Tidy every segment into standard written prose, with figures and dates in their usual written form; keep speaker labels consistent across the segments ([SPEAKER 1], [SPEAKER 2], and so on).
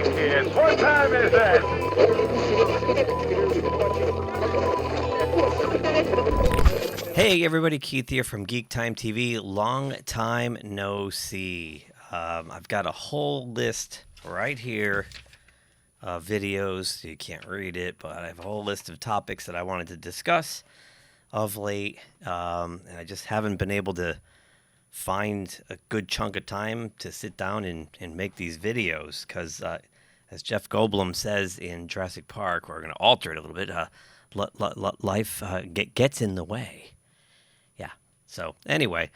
[SPEAKER 1] morning, kids. What time is it?
[SPEAKER 2] Hey everybody, Keith here from GeekTime TV. Long time no see. I've got a whole list right here of videos. You can't read it, but I have a whole list of topics that I wanted to discuss of late. And I just haven't been able to find a good chunk of time to sit down and make these videos because, as Jeff Goldblum says in Jurassic Park, we're going to alter it a little bit. Life gets in the way. Yeah. So anyway,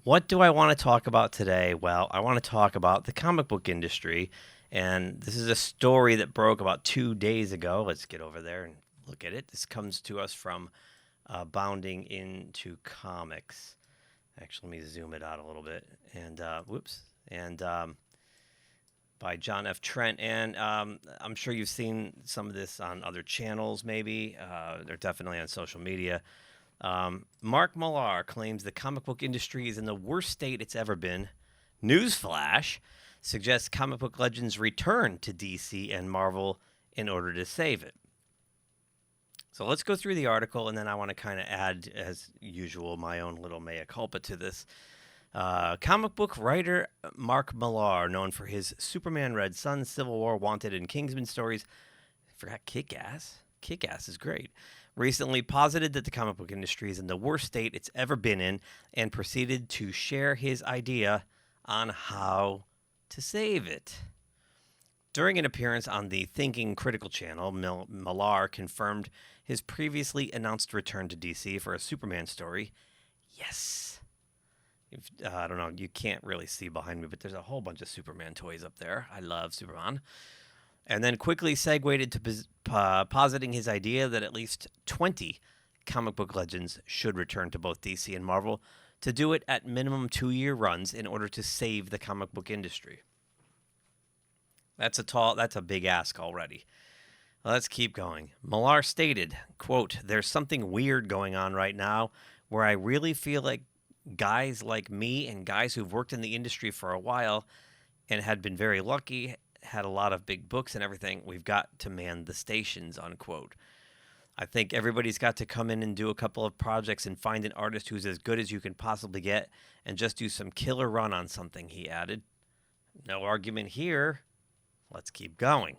[SPEAKER 2] what do I want to talk about today? Well, I want to talk about the comic book industry. And this is a story that broke about 2 days ago. Let's get over there and look at it. This comes to us from Bounding Into Comics. Actually, let me zoom it out a little bit. And, by John F. Trent. And I'm sure you've seen some of this on other channels, maybe. They're definitely on social media. Mark Millar claims the comic book industry is in the worst state it's ever been. Newsflash suggests comic book legends return to DC and Marvel in order to save it. So let's go through the article, and then I want to kind of add, as usual, my own little mea culpa to this. Comic book writer Mark Millar, known for his Superman, Red Son, Civil War, Wanted, and Kingsman stories. I forgot Kick-Ass. Kick-Ass is great. Recently posited that the comic book industry is in the worst state it's ever been in and proceeded to share his idea on how to save it. During an appearance on the Thinking Critical channel, Millar confirmed his previously announced return to DC for a Superman story. Yes. I don't know, you can't really see behind me, but there's a whole bunch of Superman toys up there. I love Superman. And then quickly segued into positing his idea that at least 20 comic book legends should return to both DC and Marvel to do it at minimum 2-year runs in order to save the comic book industry. That's a big ask already. Let's keep going. Millar stated, quote, "There's something weird going on right now where I really feel like guys like me and guys who've worked in the industry for a while and had been very lucky, had a lot of big books and everything, we've got to man the stations," unquote. I think everybody's got to come in and do a couple of projects and find an artist who's as good as you can possibly get and just do some killer run on something, he added. No argument here. Let's keep going.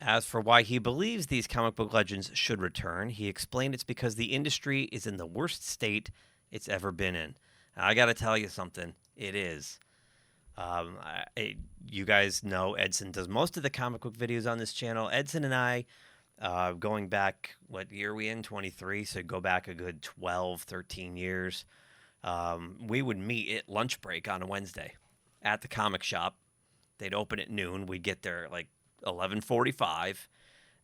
[SPEAKER 2] As for why he believes these comic book legends should return, he explained it's because the industry is in the worst state it's ever been in. Now, I got to tell you something. It is. You guys know Edson does most of the comic book videos on this channel. Edson and I, going back, what year are we in? 23, so go back a good 12, 13 years. We would meet at lunch break on a Wednesday at the comic shop. They'd open at noon. We'd get there at like 11:45,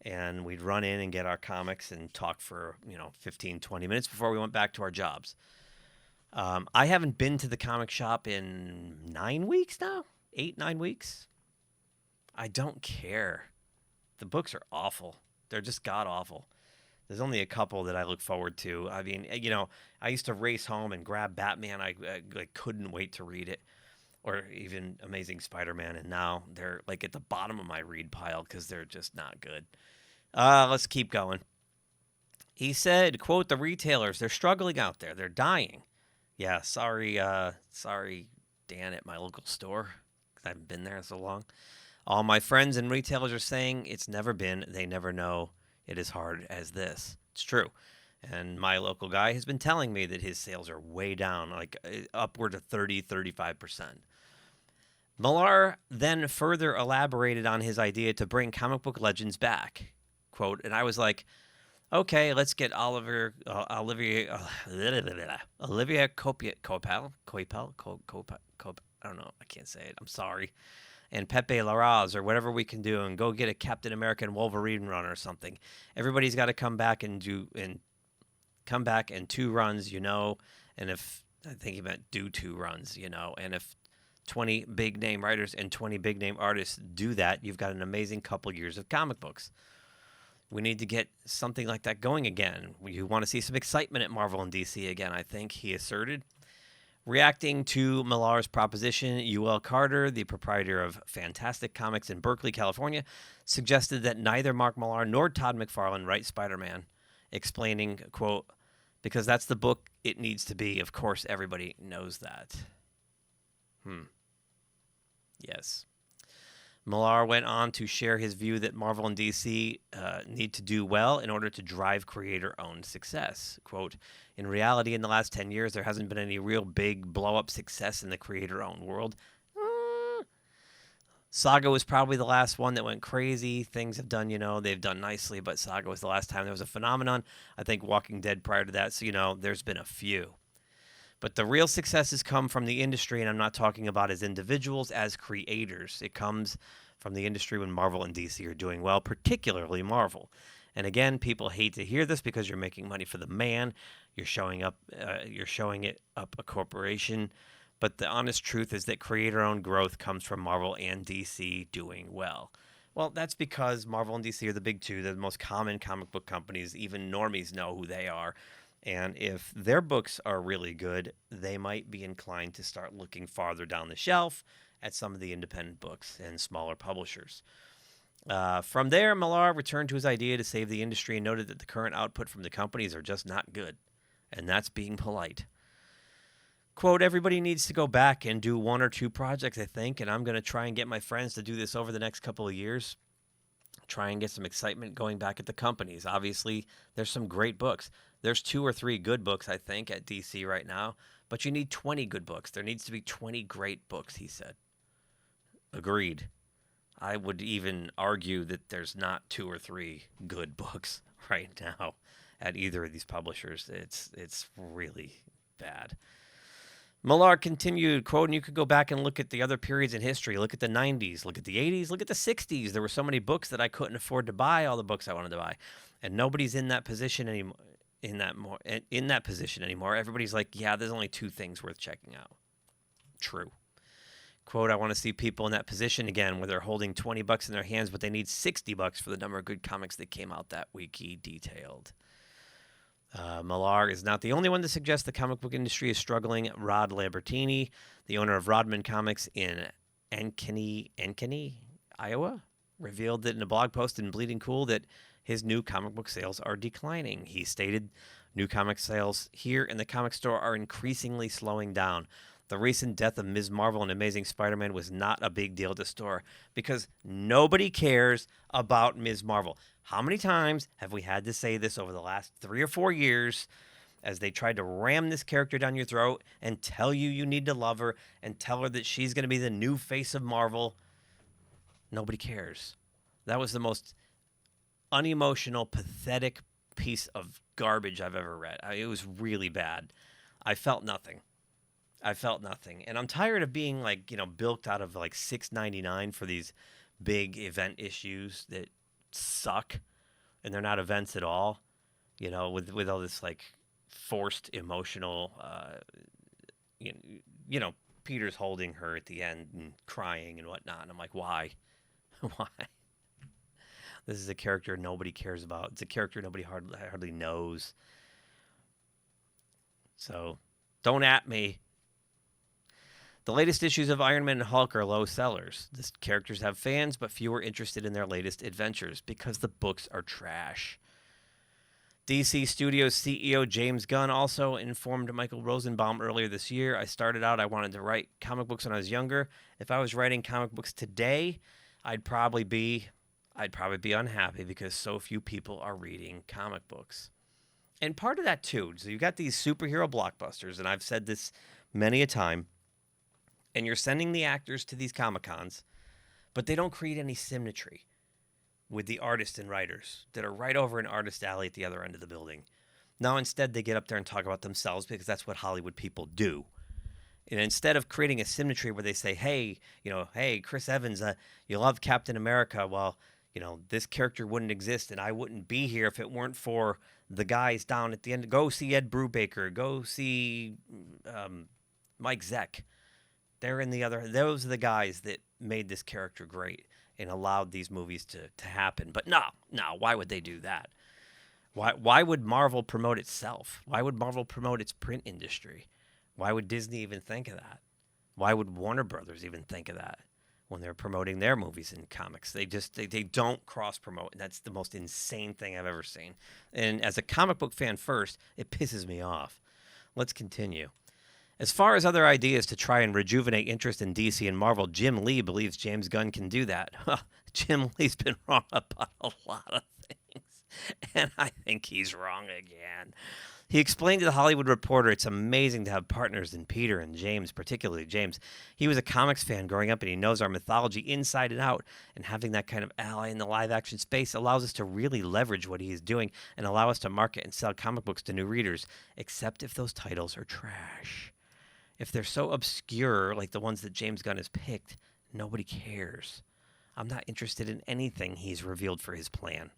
[SPEAKER 2] and we'd run in and get our comics and talk for 15, 20 minutes before we went back to our jobs. I haven't been to the comic shop in 9 weeks now, 8, 9 weeks. I don't care. The books are awful. They're just god awful. There's only a couple that I look forward to. I mean, I used to race home and grab Batman. I couldn't wait to read it. Or even Amazing Spider-Man, and now they're like at the bottom of my read pile because they're just not good. Let's keep going. He said, quote, "The retailers, they're struggling out there. They're dying." Yeah, sorry, Dan at my local store, because I haven't been there so long. "All my friends and retailers are saying it's never been, they never know it as hard as this." It's true. And my local guy has been telling me that his sales are way down, like upward of 30, 35%. Millar then further elaborated on his idea to bring comic book legends back. Quote, and I was like, okay, let's get Olivia Coipel, I don't know, I can't say it, I'm sorry, and Pepe Larraz or whatever we can do, and go get a Captain America and Wolverine run or something. Everybody's got to come back and come back in 2 runs, and if, I think he meant do 2 runs, and if 20 big name writers and 20 big name artists do that, you've got an amazing couple years of comic books. We need to get something like that going again. We want to see some excitement at Marvel and DC again, I think, he asserted. Reacting to Millar's proposition, U.L. Carter, the proprietor of Fantastic Comics in Berkeley, California, suggested that neither Mark Millar nor Todd McFarlane write Spider-Man, explaining, quote, because that's the book it needs to be. Of course, everybody knows that. Yes. Millar went on to share his view that Marvel and DC need to do well in order to drive creator-owned success. Quote, in reality, in the last 10 years, there hasn't been any real big blow-up success in the creator-owned world. Saga was probably the last one that went crazy. Things have done, they've done nicely, but Saga was the last time there was a phenomenon. I think Walking Dead prior to that, so, there's been a few. But the real successes come from the industry, and I'm not talking about as individuals, as creators. It comes from the industry when Marvel and DC are doing well, particularly Marvel. And again, people hate to hear this because you're making money for the man. You're showing it up a corporation. But the honest truth is that creator-owned growth comes from Marvel and DC doing well. Well, that's because Marvel and DC are the big two. They're the most common comic book companies. Even normies know who they are. And if their books are really good, they might be inclined to start looking farther down the shelf at some of the independent books and smaller publishers. From there, Millar returned to his idea to save the industry and noted that the current output from the companies are just not good. And that's being polite. Quote, everybody needs to go back and do one or two projects, I think, and I'm going to try and get my friends to do this over the next couple of years. Try and get some excitement going back at the companies. Obviously, there's some great books. There's 2 or 3 good books, I think, at DC right now, but you need 20 good books. There needs to be 20 great books, he said. Agreed. I would even argue that there's not 2 or 3 good books right now at either of these publishers. It's really bad. Millar continued, quote, and you could go back and look at the other periods in history. Look at the 90s, look at the 80s, look at the 60s. There were so many books that I couldn't afford to buy all the books I wanted to buy. And nobody's in that position anymore. In that position anymore. Everybody's like, yeah, there's only 2 things worth checking out. True. Quote, I want to see people in that position again where they're holding $20 in their hands, but they need $60 for the number of good comics that came out that week, he detailed. Millar is not the only one to suggest the comic book industry is struggling. Rod Lambertini, the owner of Rodman Comics in Ankeny, Iowa, revealed that in a blog post in Bleeding Cool that his new comic book sales are declining. He stated, new comic sales here in the comic store are increasingly slowing down. The recent death of Ms. Marvel and Amazing Spider-Man was not a big deal at the store because nobody cares about Ms. Marvel. How many times have we had to say this over the last 3 or 4 years as they tried to ram this character down your throat and tell you need to love her and tell her that she's going to be the new face of Marvel? Nobody cares. That was the most unemotional, pathetic piece of garbage I've ever read. It was really bad. I felt nothing. And I'm tired of being bilked out of $6.99 for these big event issues that suck and they're not events at all. With all this forced emotional Peter's holding her at the end and crying and whatnot. And I'm like, why? Why? This is a character nobody cares about. It's a character nobody hardly knows. So don't at me. The latest issues of Iron Man and Hulk are low sellers. The characters have fans, but few are interested in their latest adventures because the books are trash. DC Studios CEO James Gunn also informed Michael Rosenbaum earlier this year, I started out, I wanted to write comic books when I was younger. If I was writing comic books today, I'd probably be unhappy because so few people are reading comic books. And part of that too, so you've got these superhero blockbusters, and I've said this many a time, and you're sending the actors to these Comic-Cons, but they don't create any symmetry with the artists and writers that are right over in Artist Alley at the other end of the building. Now, instead, they get up there and talk about themselves because that's what Hollywood people do. And instead of creating a symmetry where they say, hey, Chris Evans, you love Captain America. Well, this character wouldn't exist and I wouldn't be here if it weren't for the guys down at the end. Go see Ed Brubaker. Go see Mike Zeck. Those are the guys that made this character great and allowed these movies to happen. But no, why would they do that? Why would Marvel promote itself? Why would Marvel promote its print industry? Why would Disney even think of that? Why would Warner Brothers even think of that when they're promoting their movies and comics? They don't cross promote, and that's the most insane thing I've ever seen. And as a comic book fan first, it pisses me off. Let's continue. As far as other ideas to try and rejuvenate interest in DC and Marvel, Jim Lee believes James Gunn can do that. Jim Lee's been wrong about a lot of things, and I think he's wrong again. He explained to The Hollywood Reporter it's amazing to have partners in Peter and James, particularly James. He was a comics fan growing up, and he knows our mythology inside and out, and having that kind of ally in the live-action space allows us to really leverage what he is doing and allow us to market and sell comic books to new readers, except if those titles are trash. If they're so obscure, like the ones that James Gunn has picked, nobody cares. I'm not interested in anything he's revealed for his plan.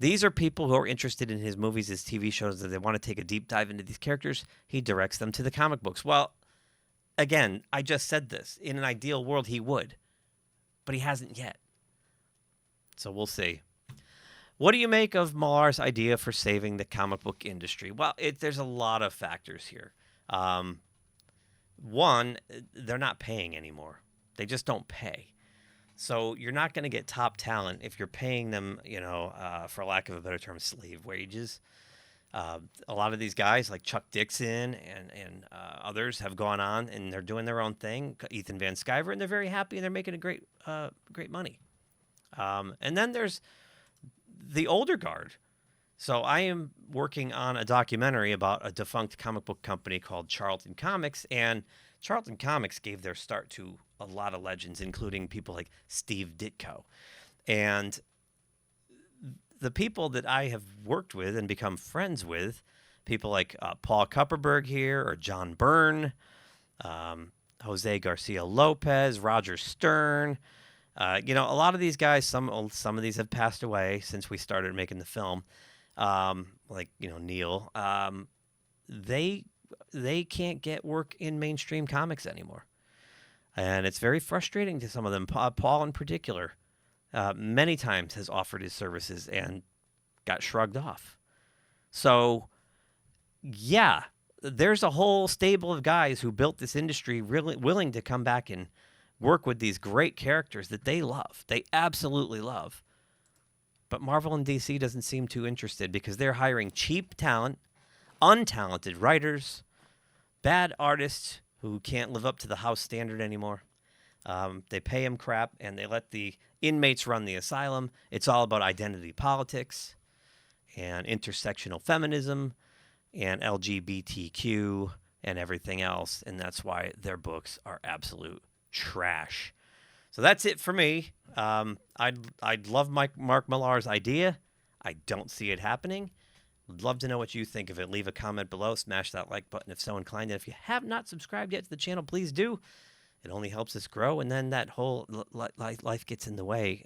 [SPEAKER 2] These are people who are interested in his movies, his TV shows, that they want to take a deep dive into these characters. He directs them to the comic books. Well, again, I just said this. In an ideal world, he would. But he hasn't yet. So we'll see. What do you make of Millar's idea for saving the comic book industry? Well, there's a lot of factors here. One, they're not paying anymore. They just don't pay. So you're not going to get top talent if you're paying them, for lack of a better term, slave wages. A lot of these guys like Chuck Dixon and others have gone on and they're doing their own thing. Ethan Van Sciver, and they're very happy and they're making a great money. And then there's the older guard. So I am working on a documentary about a defunct comic book company called Charlton Comics, and Charlton Comics gave their start to a lot of legends, including people like Steve Ditko. And the people that I have worked with and become friends with, people like Paul Kupperberg here, or John Byrne, Jose Garcia Lopez, Roger Stern. A lot of these guys, some of these have passed away since we started making the film. Neil, they can't get work in mainstream comics anymore. And it's very frustrating to some of them. Paul in particular, many times has offered his services and got shrugged off. So, yeah, there's a whole stable of guys who built this industry really willing to come back and work with these great characters that they love. They absolutely love. But Marvel and DC doesn't seem too interested because they're hiring cheap talent, untalented writers, bad artists who can't live up to the house standard anymore. They pay them crap, and they let the inmates run the asylum. It's all about identity politics and intersectional feminism and LGBTQ and everything else, and that's why their books are absolute trash. So that's it for me. I'd love Mark Millar's idea. I don't see it happening. Would love to know what you think of it. Leave a comment below. Smash that like button if so inclined. And if you have not subscribed yet to the channel, please do. It only helps us grow. And then that whole life gets in the way.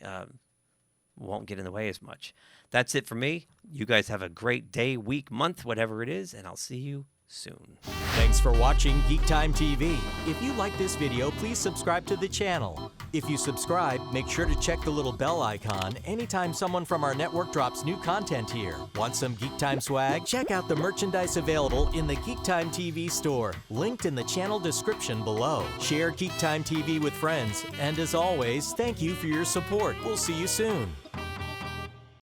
[SPEAKER 2] Won't get in the way as much. That's it for me. You guys have a great day, week, month, whatever it is. And I'll see you soon.
[SPEAKER 3] Thanks for watching GeekTime TV. If you like this video, please subscribe to the channel. If you subscribe, make sure to check the little bell icon anytime someone from our network drops new content here. Want some GeekTime swag? Check out the merchandise available in the GeekTime TV store, linked in the channel description below. Share GeekTime TV with friends, and as always, thank you for your support. We'll see you soon.